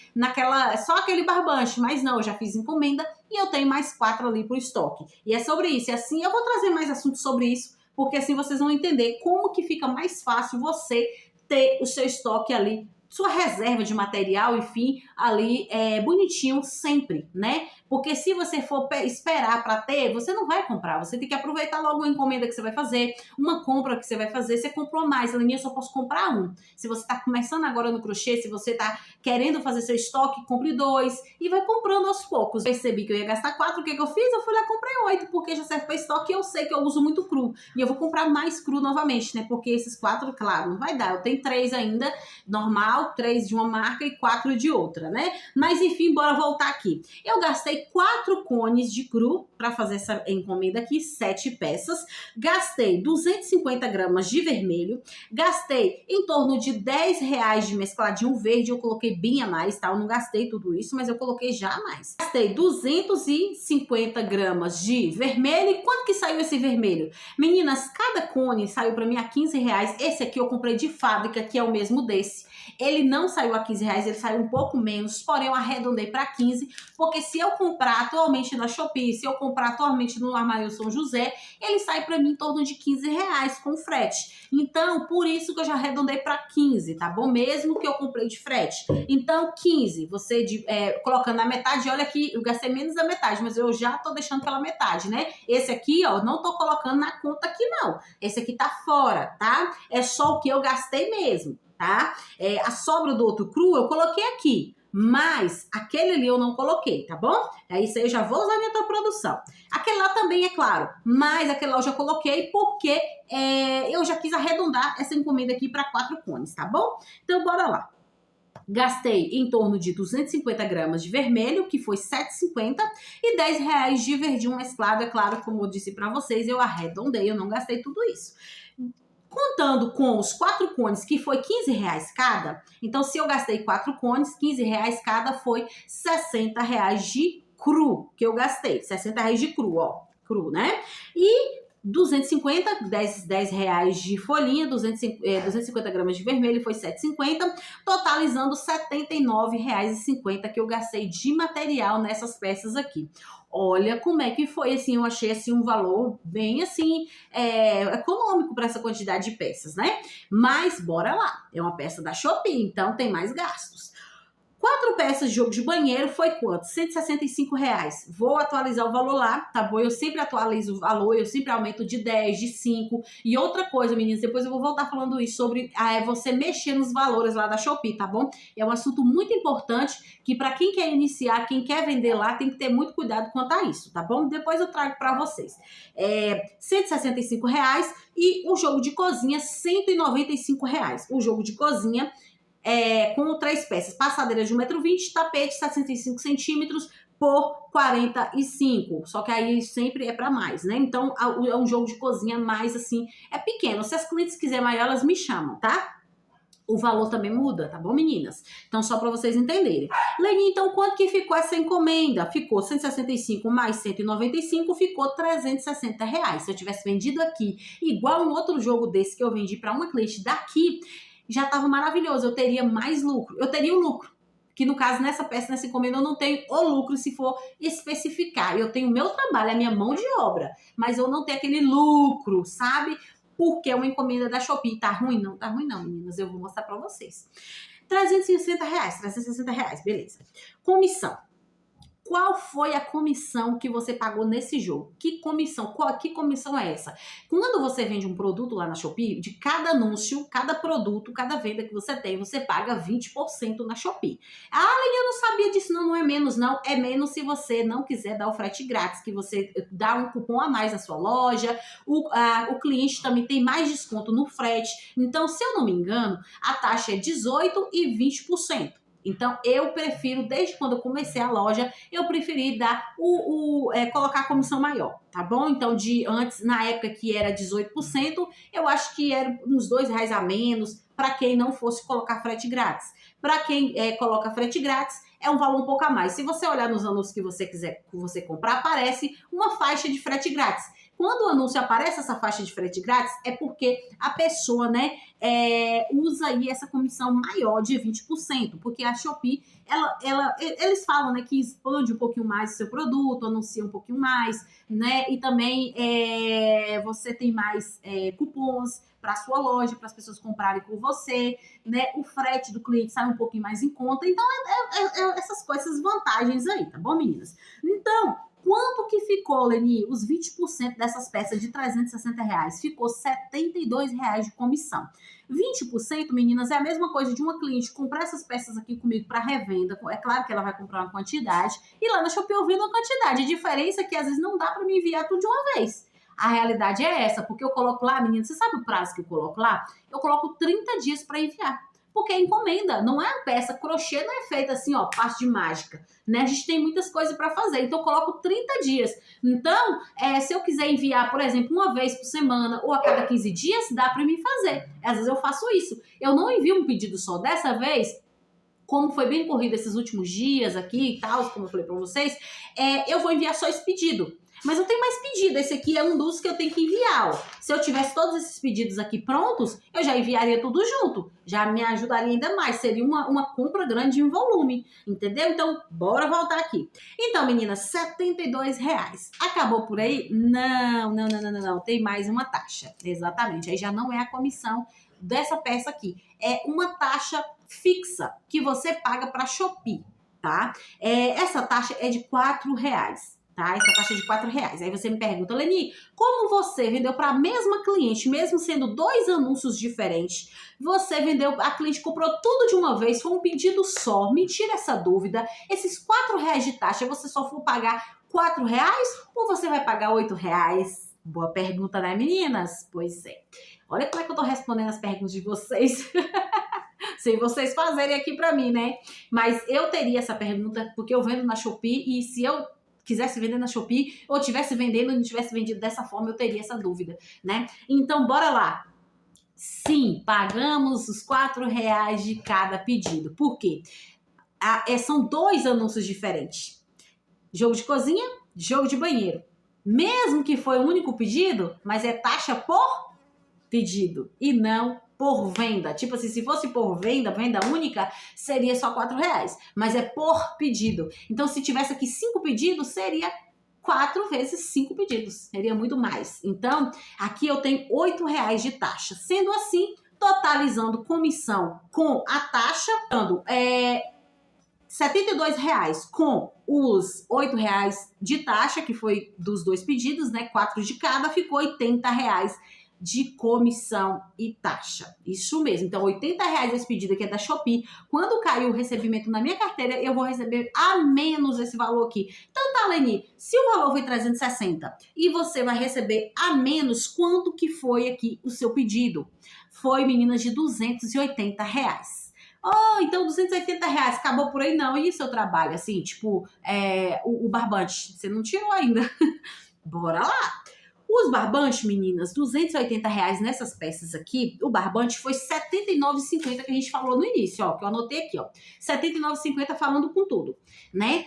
só aquele barbante, mas não, eu já fiz encomenda e eu tenho mais 4 ali pro estoque. E é sobre isso. E assim, eu vou trazer mais assuntos sobre isso, porque assim vocês vão entender como que fica mais fácil você ter o seu estoque ali, sua reserva de material, enfim, ali bonitinho sempre, né? Porque se você for esperar para ter, você não vai comprar. Você tem que aproveitar logo uma encomenda que você vai fazer, uma compra que você vai fazer. Você comprou mais, Aline, eu só posso comprar um. Se você está começando agora no crochê, se você está querendo fazer seu estoque, compre 2 e vai comprando aos poucos. Percebi que eu ia gastar 4, o que eu fiz? Eu fui lá e comprei 8, porque já serve para estoque e eu sei que eu uso muito cru. E eu vou comprar mais cru novamente, né? Porque esses 4, claro, não vai dar. Eu tenho 3 ainda, normal, 3 de uma marca e 4 de outra, né? Mas enfim, bora voltar aqui. Eu gastei 4 cones de cru para fazer essa encomenda aqui, 7 peças. Gastei 250 gramas de vermelho. Gastei em torno de R$10 de mescladinho verde. Eu coloquei bem a mais, tá? Eu não gastei tudo isso, mas eu coloquei já a mais. Gastei 250 gramas de vermelho. E quanto que saiu esse vermelho? Meninas, cada cone saiu para mim a R$15. Esse aqui eu comprei de fábrica, que é o mesmo desse. Ele não saiu a R$15, ele saiu um pouco menos, porém eu arredondei para 15, porque se eu comprar atualmente na Shopee, se eu comprar atualmente no Armário São José, ele sai para mim em torno de R$15 com frete. Então, por isso que eu já arredondei para 15, tá bom? Mesmo que eu comprei de frete. Então, 15, você colocando na metade, olha aqui, eu gastei menos da metade, mas eu já tô deixando pela metade, né? Esse aqui, ó, não tô colocando na conta aqui não. Esse aqui tá fora, tá? É só o que eu gastei mesmo, tá? A sobra do outro cru eu coloquei aqui, mas aquele ali eu não coloquei, tá bom? Isso aí eu já vou usar na tua produção. Aquele lá também, é claro, mas aquele lá eu já coloquei porque eu já quis arredondar essa encomenda aqui para 4 cones, tá bom? Então, bora lá. Gastei em torno de 250 gramas de vermelho, que foi R$7,50, e R$10 de verdinho mesclado. É claro, como eu disse para vocês, eu arredondei, eu não gastei tudo isso. Contando com os 4 cones, que foi R$15 cada, então se eu gastei 4 cones, R$15 cada, foi R$60 de cru que eu gastei. R$60 de cru, ó, cru, né? E 250, R$10 de folhinha, 250 gramas de vermelho, foi R$7,50, totalizando R$79,50 que eu gastei de material nessas peças aqui. Olha como é que foi, assim, eu achei assim um valor bem assim, econômico para essa quantidade de peças, né? Mas bora lá, é uma peça da Shopee, então tem mais gastos. 4 peças de jogo de banheiro foi quanto? R$ 165. Vou atualizar o valor lá, tá bom? Eu sempre atualizo o valor, eu sempre aumento de 10, de 5. E outra coisa, meninas, depois eu vou voltar falando isso sobre você mexer nos valores lá da Shopee, tá bom? É um assunto muito importante que para quem quer iniciar, quem quer vender lá, tem que ter muito cuidado quanto a isso, tá bom? Depois eu trago para vocês. R$ 165 e o jogo de cozinha, R$ 195. O jogo de cozinha com 3 peças, passadeira de 1,20 m, tapete 65 centímetros por 45. Só que aí sempre é para mais, né? Então é um jogo de cozinha mais assim, é pequeno. Se as clientes quiserem maior, elas me chamam, tá? O valor também muda, tá bom, meninas? Então, só para vocês entenderem. Leni, então, quanto que ficou essa encomenda? Ficou 165 mais 195, ficou R$ 360. Se eu tivesse vendido aqui, igual um outro jogo desse que eu vendi para uma cliente daqui, já tava maravilhoso. Eu teria mais lucro. Eu teria o lucro. Que no caso, nessa peça, nessa encomenda, eu não tenho o lucro se for especificar. Eu tenho o meu trabalho, a minha mão de obra. Mas eu não tenho aquele lucro, sabe? Porque é uma encomenda da Shopee. Tá ruim? Não tá ruim não, meninas. Eu vou mostrar pra vocês. R$ 360, beleza. Comissão. Qual foi a comissão que você pagou nesse jogo? Que comissão? Que comissão é essa? Quando você vende um produto lá na Shopee, de cada anúncio, cada produto, cada venda que você tem, você paga 20% na Shopee. Ah, Leni, eu não sabia disso. Não, não é menos, não. É menos se você não quiser dar o frete grátis, que você dá um cupom a mais na sua loja. O cliente também tem mais desconto no frete. Então, se eu não me engano, a taxa é 18% e 20%. Então, eu prefiro, desde quando eu comecei a loja, eu preferi dar colocar a comissão maior, tá bom? Então, antes, na época que era 18%, eu acho que era uns R$ 2 a menos para quem não fosse colocar frete grátis. Para quem coloca frete grátis, é um valor um pouco a mais. Se você olhar nos anúncios que você comprar, aparece uma faixa de frete grátis. Quando o anúncio aparece essa faixa de frete grátis, é porque a pessoa, né, usa aí essa comissão maior de 20%, porque a Shopee, eles falam, né, que expande um pouquinho mais o seu produto, anuncia um pouquinho mais, né, e também você tem mais cupons para a sua loja, para as pessoas comprarem com você, né, o frete do cliente sai um pouquinho mais em conta, então essas coisas, essas vantagens aí, tá bom, meninas? Então, quanto que ficou, Leni? Os 20% dessas peças de R$ 360 ficou R$ 72 de comissão. 20%, meninas, é a mesma coisa de uma cliente comprar essas peças aqui comigo para revenda. É claro que ela vai comprar uma quantidade e lá na Shopee eu vendo uma quantidade. A diferença é que às vezes não dá para me enviar tudo de uma vez. A realidade é essa, porque eu coloco lá, meninas, você sabe o prazo que eu coloco lá? Eu coloco 30 dias para enviar. Porque é encomenda, não é a peça. Crochê não é feita assim, ó, passo de mágica, né? A gente tem muitas coisas para fazer, então eu coloco 30 dias. Então, se eu quiser enviar, por exemplo, uma vez por semana ou a cada 15 dias, dá para mim fazer. Às vezes eu faço isso. Eu não envio um pedido só. Dessa vez, como foi bem corrido esses últimos dias aqui e tal, como eu falei para vocês, eu vou enviar só esse pedido. Mas eu tenho mais pedido. Esse aqui é um dos que eu tenho que enviar, ó. Se eu tivesse todos esses pedidos aqui prontos, eu já enviaria tudo junto. Já me ajudaria ainda mais. Seria uma compra grande em volume, entendeu? Então, bora voltar aqui. Então, meninas, R$ 72. Acabou por aí? Não. Tem mais uma taxa. Exatamente. Aí já não é a comissão dessa peça aqui. É uma taxa fixa que você paga para Shopee, tá? Essa taxa é de R$ 4. Tá? Essa taxa de R$ 4. Aí você me pergunta, Leni, como você vendeu para a mesma cliente, mesmo sendo 2 anúncios diferentes, você vendeu, a cliente comprou tudo de uma vez, foi um pedido só, me tira essa dúvida, esses R$ 4 de taxa, você só for pagar R$ 4 ou você vai pagar R$ 8? Boa pergunta, né, meninas? Pois é. Olha como é que eu tô respondendo as perguntas de vocês. Sem vocês fazerem aqui para mim, né? Mas eu teria essa pergunta, porque eu vendo na Shopee e se eu quisesse vender na Shopee, ou tivesse vendendo e não tivesse vendido dessa forma, eu teria essa dúvida, né? Então, bora lá. Sim, pagamos os R$ 4 de cada pedido. Por quê? São 2 anúncios diferentes. Jogo de cozinha, jogo de banheiro. Mesmo que foi um único pedido, mas é taxa por pedido e não por venda. Tipo assim, se fosse por venda única, seria só R$ 4. Mas é por pedido. Então, se tivesse aqui 5 pedidos, seria 4 vezes 5 pedidos. Seria muito mais. Então, aqui eu tenho R$ 8 de taxa. Sendo assim, totalizando comissão com a taxa, dando R$ 72 com os R$ 8 de taxa, que foi dos 2 pedidos, né? 4 de cada, ficou R$ 80 de comissão e taxa. Isso mesmo. Então, R$ 80 esse pedido aqui é da Shopee. Quando cair o recebimento na minha carteira, eu vou receber a menos esse valor aqui. Então, tá, Leni, se o valor foi 360 e você vai receber a menos, quanto que foi aqui o seu pedido? Foi, meninas, de R$ 280. Oh, então R$ 280, acabou por aí? Não. E o seu trabalho, assim, tipo, o barbante, você não tirou ainda. Bora lá. Os barbantes, meninas, R$ 280 nessas peças aqui. O barbante foi R$ 79,50 que a gente falou no início, ó, que eu anotei aqui, ó. R$ 79,50 falando com tudo, né?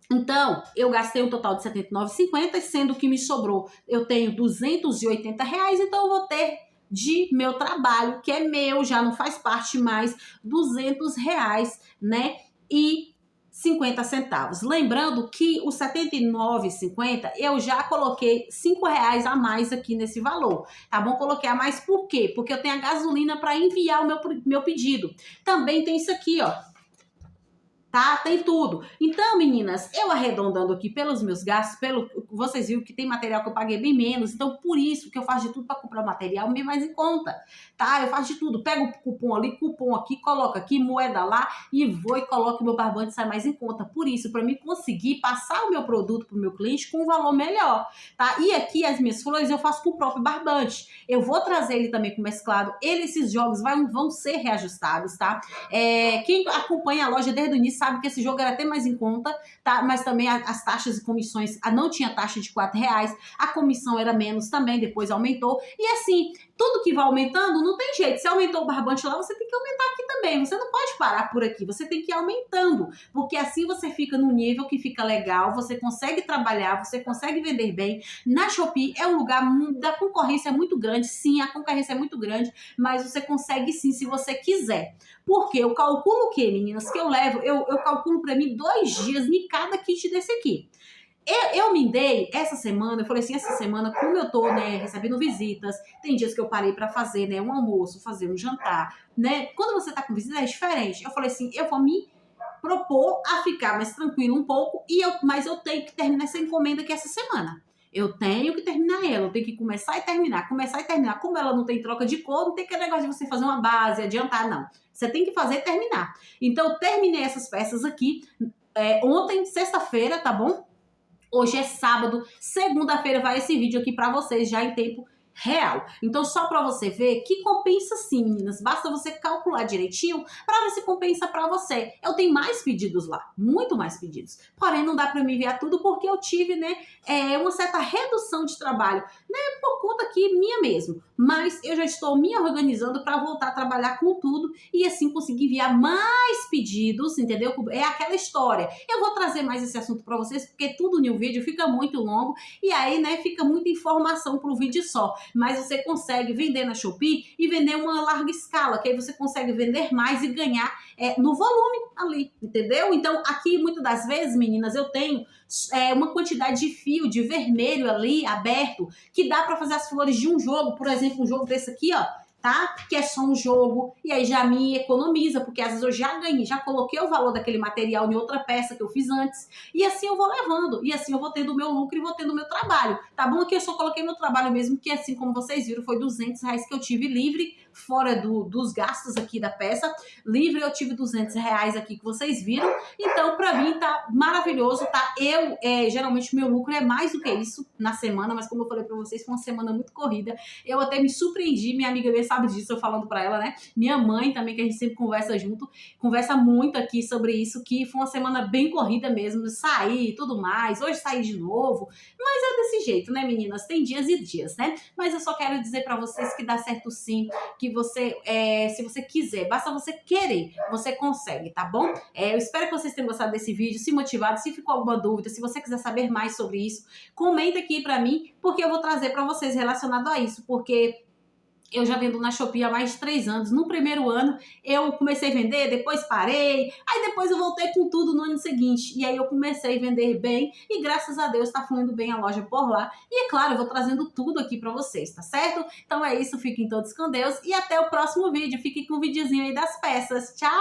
Então, eu gastei um total de R$ 79,50, sendo que me sobrou, eu tenho R$ 280, então eu vou ter de meu trabalho, que é meu, já não faz parte mais, R$ 200, né? E 50 centavos. Lembrando que o R$ 79,50 eu já coloquei R$ 5 a mais aqui nesse valor, tá bom? Coloquei a mais por quê? Porque eu tenho a gasolina para enviar o meu pedido. Também tem isso aqui, ó. Tá? Tem tudo. Então, meninas, eu arredondando aqui pelos meus gastos, vocês viram que tem material que eu paguei bem menos, então por isso que eu faço de tudo para comprar material bem mais em conta, tá? Eu faço de tudo, pego o cupom ali, cupom aqui, coloco aqui, moeda lá e vou e coloco meu barbante, sai mais em conta. Por isso, para mim conseguir passar o meu produto pro meu cliente com um valor melhor, tá? E aqui as minhas flores eu faço com o próprio barbante. Eu vou trazer ele também com mesclado. Esses jogos vão ser reajustados, tá? Quem acompanha a loja desde o início sabe que esse jogo era até mais em conta, tá? Mas também as taxas e comissões, não tinha taxa de R$ 4, a comissão era menos também, depois aumentou. E assim, tudo que vai aumentando, não tem jeito. Se aumentou o barbante lá, você tem que aumentar aqui também. Você não pode parar por aqui, você tem que ir aumentando, porque assim você fica no nível que fica legal, você consegue trabalhar, você consegue vender bem. Na Shopee é um lugar da concorrência muito grande, sim, a concorrência é muito grande, mas você consegue sim, se você quiser. Porque eu calculo o quê, meninas? Que eu levo, eu calculo para mim 2 dias em cada kit desse aqui. Eu me dei essa semana, eu falei assim, essa semana, como eu tô, né, recebendo visitas, tem dias que eu parei para fazer, né, um almoço, fazer um jantar, né? Quando você tá com visita é diferente. Eu falei assim, eu vou me propor a ficar mais tranquilo um pouco, mas eu tenho que terminar essa encomenda aqui essa semana. Eu tenho que terminar ela, eu tenho que começar e terminar. Como ela não tem troca de cor, não tem aquele negócio de você fazer uma base, adiantar, não. Você tem que fazer e terminar. Então, eu terminei essas peças aqui ontem, sexta-feira, tá bom? Hoje é sábado, segunda-feira vai esse vídeo aqui pra vocês já em tempo real. Então, só pra você ver que compensa sim, meninas. Basta você calcular direitinho pra ver se compensa pra você. Eu tenho mais pedidos lá, muito mais pedidos. Porém, não dá pra me enviar tudo porque eu tive, né, uma certa redução de trabalho, né, por conta aqui minha mesmo. Mas eu já estou me organizando pra voltar a trabalhar com tudo e assim conseguir enviar mais pedidos, entendeu? É aquela história. Eu vou trazer mais esse assunto pra vocês porque tudo no vídeo fica muito longo e aí, né, fica muita informação pro vídeo só. Mas você consegue vender na Shopee e vender uma larga escala, que aí você consegue vender mais e ganhar no volume ali, entendeu? Então, aqui, muitas das vezes, meninas, eu tenho uma quantidade de fio de vermelho ali, aberto, que dá para fazer as flores de um jogo, por exemplo, um jogo desse aqui, ó, tá? Que é só um jogo, e aí já me economiza, porque às vezes eu já ganhei, já coloquei o valor daquele material em outra peça que eu fiz antes, e assim eu vou levando, e assim eu vou tendo o meu lucro e vou tendo o meu trabalho, tá bom? Aqui eu só coloquei meu trabalho mesmo, que assim como vocês viram, foi R$ 200 que eu tive livre, fora dos gastos aqui da peça, livre eu tive R$ 200 aqui que vocês viram, então pra mim tá maravilhoso, tá? Geralmente meu lucro é mais do que isso na semana, mas como eu falei pra vocês, foi uma semana muito corrida, eu até me surpreendi, minha amiga minha sabe disso, eu falando pra ela, né? Minha mãe também, que a gente sempre conversa junto, conversa muito aqui sobre isso, que foi uma semana bem corrida mesmo, sair e tudo mais, hoje saí de novo, mas é desse jeito, né, meninas? Tem dias e dias, né? Mas eu só quero dizer pra vocês que dá certo sim, que você, se você quiser, basta você querer, você consegue, tá bom? Eu espero que vocês tenham gostado desse vídeo, se motivado, se ficou alguma dúvida, se você quiser saber mais sobre isso, comenta aqui pra mim, porque eu vou trazer pra vocês relacionado a isso, porque eu já vendo na Shopee há mais de 3 anos. No primeiro ano, eu comecei a vender, depois parei. Aí depois eu voltei com tudo no ano seguinte. E aí eu comecei a vender bem. E graças a Deus tá fluindo bem a loja por lá. E é claro, eu vou trazendo tudo aqui pra vocês, tá certo? Então é isso, fiquem todos com Deus. E até o próximo vídeo. Fiquem com o videozinho aí das peças. Tchau!